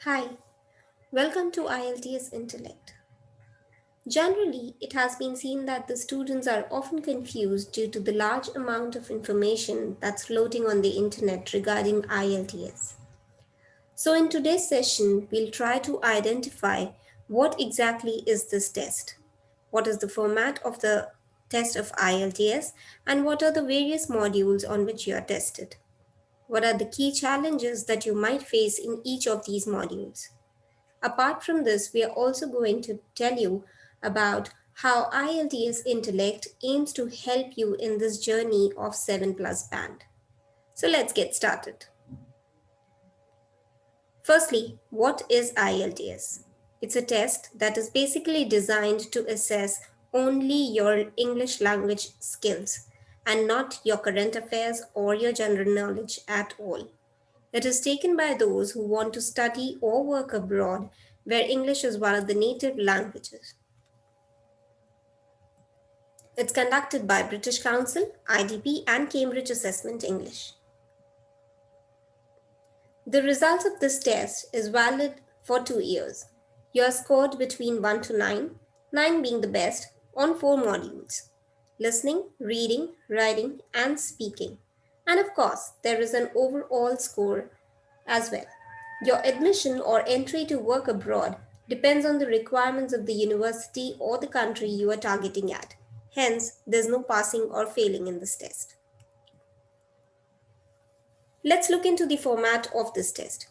Hi, welcome to IELTS Intellect. Generally, it has been seen that the students are often confused due to the large amount of information that's floating on the internet regarding IELTS. So, in today's session, we'll try to identify what exactly is this test, what is the format of the test of IELTS, and what are the various modules on which you are tested. What are the key challenges that you might face in each of these modules? Apart from this, we are also going to tell you about how IELTS Intellect aims to help you in this journey of 7 plus band. So let's get started. Firstly, what is IELTS? It's a test that is basically designed to assess only your English language skills and not your current affairs or your general knowledge at all. It is taken by those who want to study or work abroad where English is one of the native languages. It's conducted by British Council, IDP, and Cambridge Assessment English. The result of this test is valid for 2 years. You are scored between 1 to 9, 9 being the best, on 4 modules: listening, reading, writing, and speaking. And of course, there is an overall score as well. Your admission or entry to work abroad depends on the requirements of the university or the country you are targeting at. Hence, there's no passing or failing in this test. Let's look into the format of this test.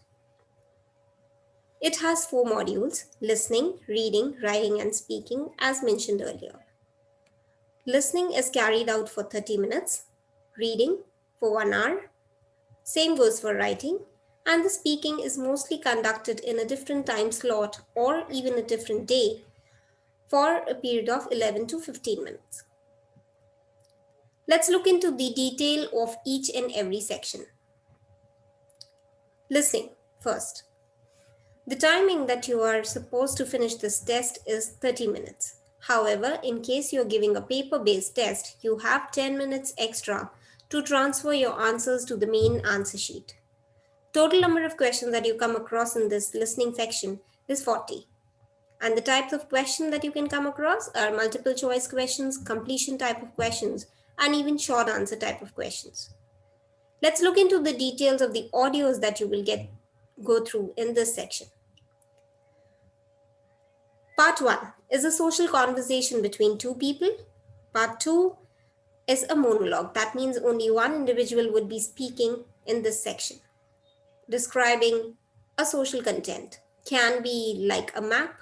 It has 4 modules: listening, reading, writing, and speaking, as mentioned earlier. Listening is carried out for 30 minutes, reading for 1 hour, same goes for writing, and the speaking is mostly conducted in a different time slot or even a different day for a period of 11 to 15 minutes. Let's look into the detail of each and every section. Listening first. The timing that you are supposed to finish this test is 30 minutes. However, in case you're giving a paper-based test, you have 10 minutes extra to transfer your answers to the main answer sheet. Total number of questions that you come across in this listening section is 40. And the types of questions that you can come across are multiple choice questions, completion type of questions, and even short answer type of questions. Let's look into the details of the audios that you will go through in this section. Part 1 is a social conversation between two people. Part 2 is a monologue. That means only one individual would be speaking in this section, describing a social content. Can be like a map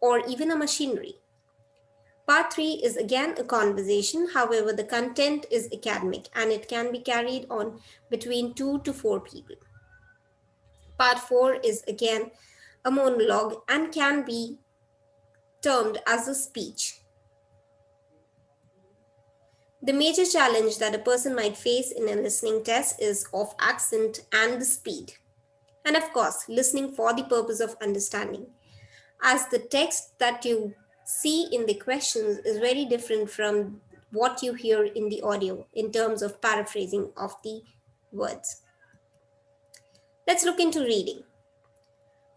or even a machinery. Part 3 is again a conversation. However, the content is academic and it can be carried on between 2 to 4 people. Part 4 is again a monologue and can be termed as a speech. The major challenge that a person might face in a listening test is of accent and the speed. And of course, listening for the purpose of understanding, as the text that you see in the questions is very different from what you hear in the audio in terms of paraphrasing of the words. Let's look into reading.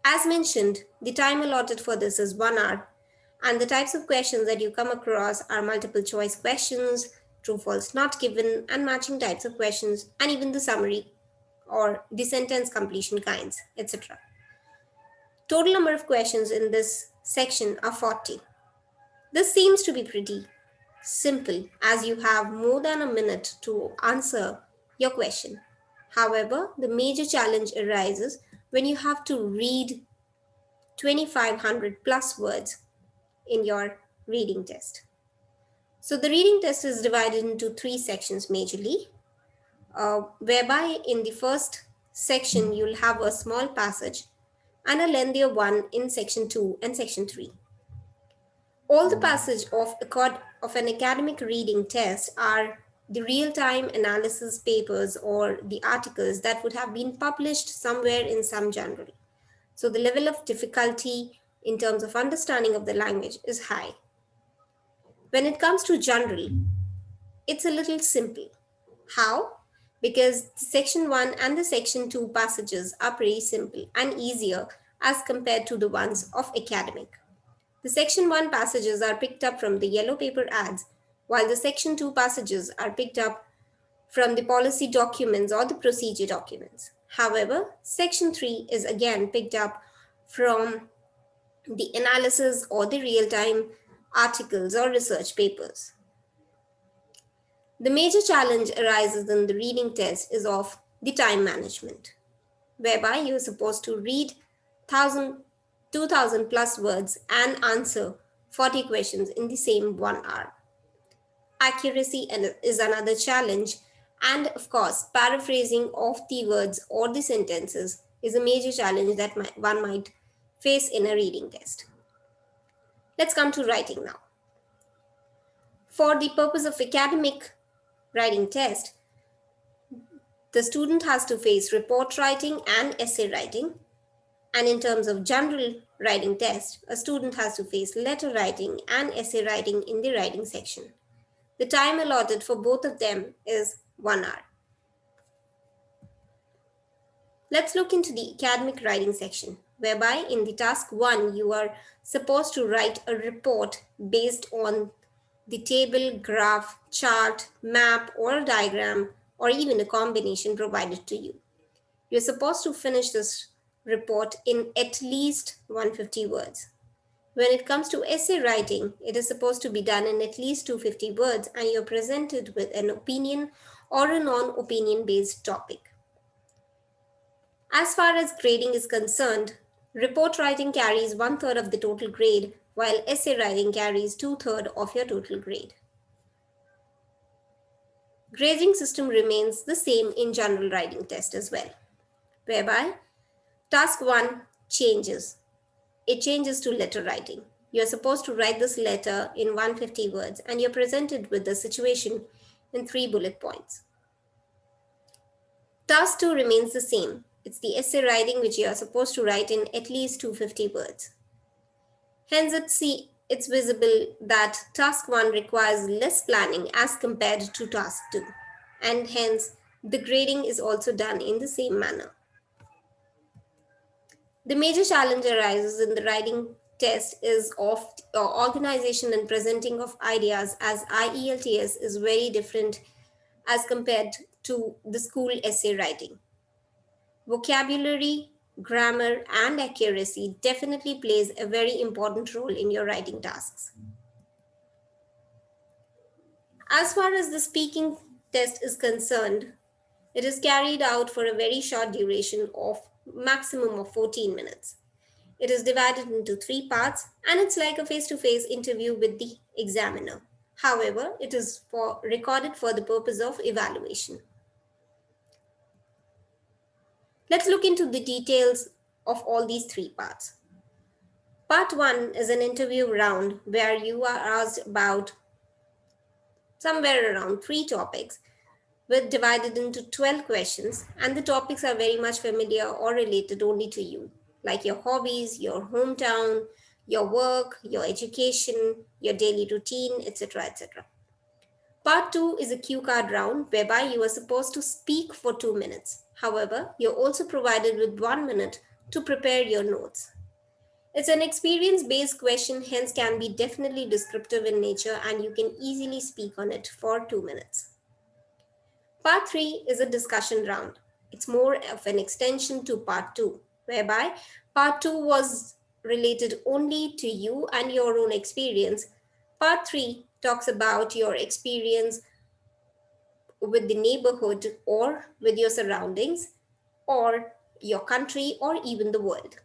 As mentioned, the time allotted for this is 1 hour, and the types of questions that you come across are multiple choice questions, true, false, not given, and matching types of questions, and even the summary or the sentence completion kinds, etc. Total number of questions in this section are 40. This seems to be pretty simple as you have more than a minute to answer your question. However, the major challenge arises when you have to read 2500 plus words in your reading test. So the reading test is divided into 3 sections majorly, whereby in the first section you'll have a small passage and a lengthier one in section 2 and section 3. All the passage of an academic reading test are the real-time analysis papers or the articles that would have been published somewhere in some journal. So the level of difficulty in terms of understanding of the language is high. When it comes to general, it's a little simple. How? Because the section 1 and the section 2 passages are pretty simple and easier as compared to the ones of academic. The Section 1 passages are picked up from the yellow paper ads, while the Section 2 passages are picked up from the policy documents or the procedure documents. However, Section 3 is again picked up from the analysis or the real-time articles or research papers. The major challenge arises in the reading test is of the time management, whereby you are supposed to read 1,000, 2,000 plus words and answer 40 questions in the same 1 hour. Accuracy is another challenge, and of course, paraphrasing of the words or the sentences is a major challenge that one might face in a reading test. Let's come to writing now. For the purpose of academic writing test, the student has to face report writing and essay writing. And in terms of general writing test, a student has to face letter writing and essay writing in the writing section. The time allotted for both of them is 1 hour. Let's look into the academic writing section, whereby in the task 1, you are supposed to write a report based on the table, graph, chart, map, or a diagram, or even a combination provided to you. You're supposed to finish this report in at least 150 words. When it comes to essay writing, it is supposed to be done in at least 250 words, and you're presented with an opinion or a non-opinion based topic. As far as grading is concerned, report writing carries 1/3 of the total grade, while essay writing carries 2/3 of your total grade. Grading system remains the same in general writing test as well, whereby task 1 changes. It changes to letter writing. You're supposed to write this letter in 150 words, and you're presented with the situation in 3 bullet points. Task 2 remains the same. It's the essay writing which you are supposed to write in at least 250 words. Hence, it's visible that task 1 requires less planning as compared to task 2, and hence the grading is also done in the same manner. The major challenge arises in the writing test is of organization and presenting of ideas, as IELTS is very different as compared to the school essay writing. Vocabulary, grammar, and accuracy definitely plays a very important role in your writing tasks. As far as the speaking test is concerned, it is carried out for a very short duration of maximum of 14 minutes. It is divided into 3 parts, and it's like a face-to-face interview with the examiner. However, it is recorded for the purpose of evaluation. Let's look into the details of all these 3 parts. Part 1 is an interview round where you are asked about somewhere around 3 topics, with divided into 12 questions, and the topics are very much familiar or related only to you, like your hobbies, your hometown, your work, your education, your daily routine, etc., etc. Part 2 is a cue card round whereby you are supposed to speak for 2 minutes. However, you're also provided with 1 minute to prepare your notes. It's an experience-based question, hence can be definitely descriptive in nature, and you can easily speak on it for 2 minutes. Part 3 is a discussion round. It's more of an extension to part 2, whereby part 2 was related only to you and your own experience. Part 3 talks about your experience with the neighborhood or with your surroundings or your country or even the world.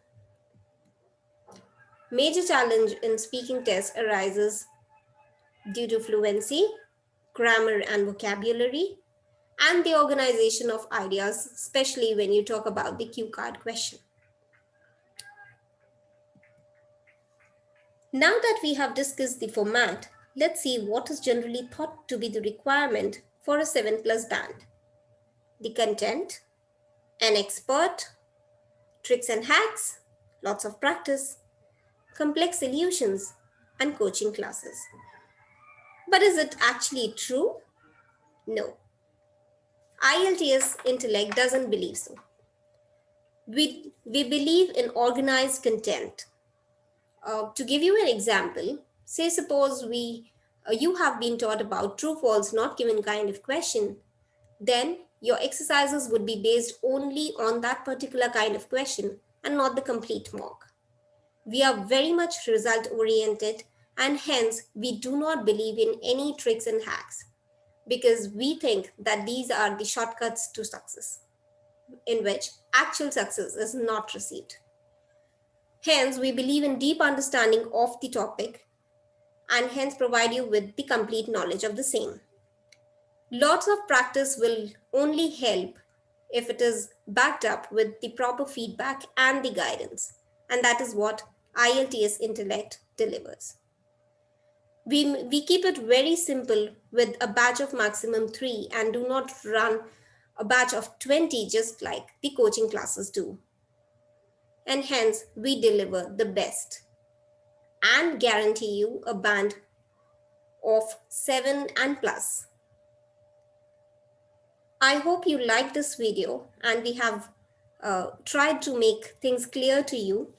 Major challenge in speaking test arises due to fluency, grammar and vocabulary, and the organization of ideas, especially when you talk about the cue card question. Now that we have discussed the format, let's see what is generally thought to be the requirement for a 7+ band. The content, an expert, tricks and hacks, lots of practice, complex solutions, and coaching classes. But is it actually true? No. IELTS Intellect doesn't believe so. We believe in organized content. To give you an example, say suppose you have been taught about true false not given kind of question, then your exercises would be based only on that particular kind of question and not the complete mock. We are very much result oriented, and hence we do not believe in any tricks and hacks because we think that these are the shortcuts to success in which actual success is not received. Hence, we believe in deep understanding of the topic and hence provide you with the complete knowledge of the same. Lots of practice will only help if it is backed up with the proper feedback and the guidance. And that is what IELTS Intellect delivers. We keep it very simple with a batch of maximum 3 and do not run a batch of 20 just like the coaching classes do. And hence we deliver the best and guarantee you a band of 7 and plus. I hope you liked this video and we have tried to make things clear to you.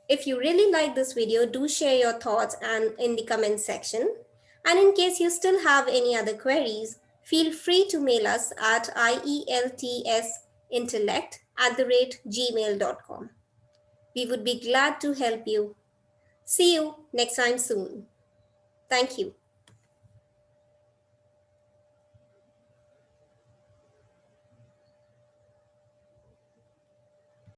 If you really like this video, do share your thoughts and in the comment section. And in case you still have any other queries, feel free to mail us at ieltsintellect@gmail.com. We would be glad to help you. See you next time soon. Thank you.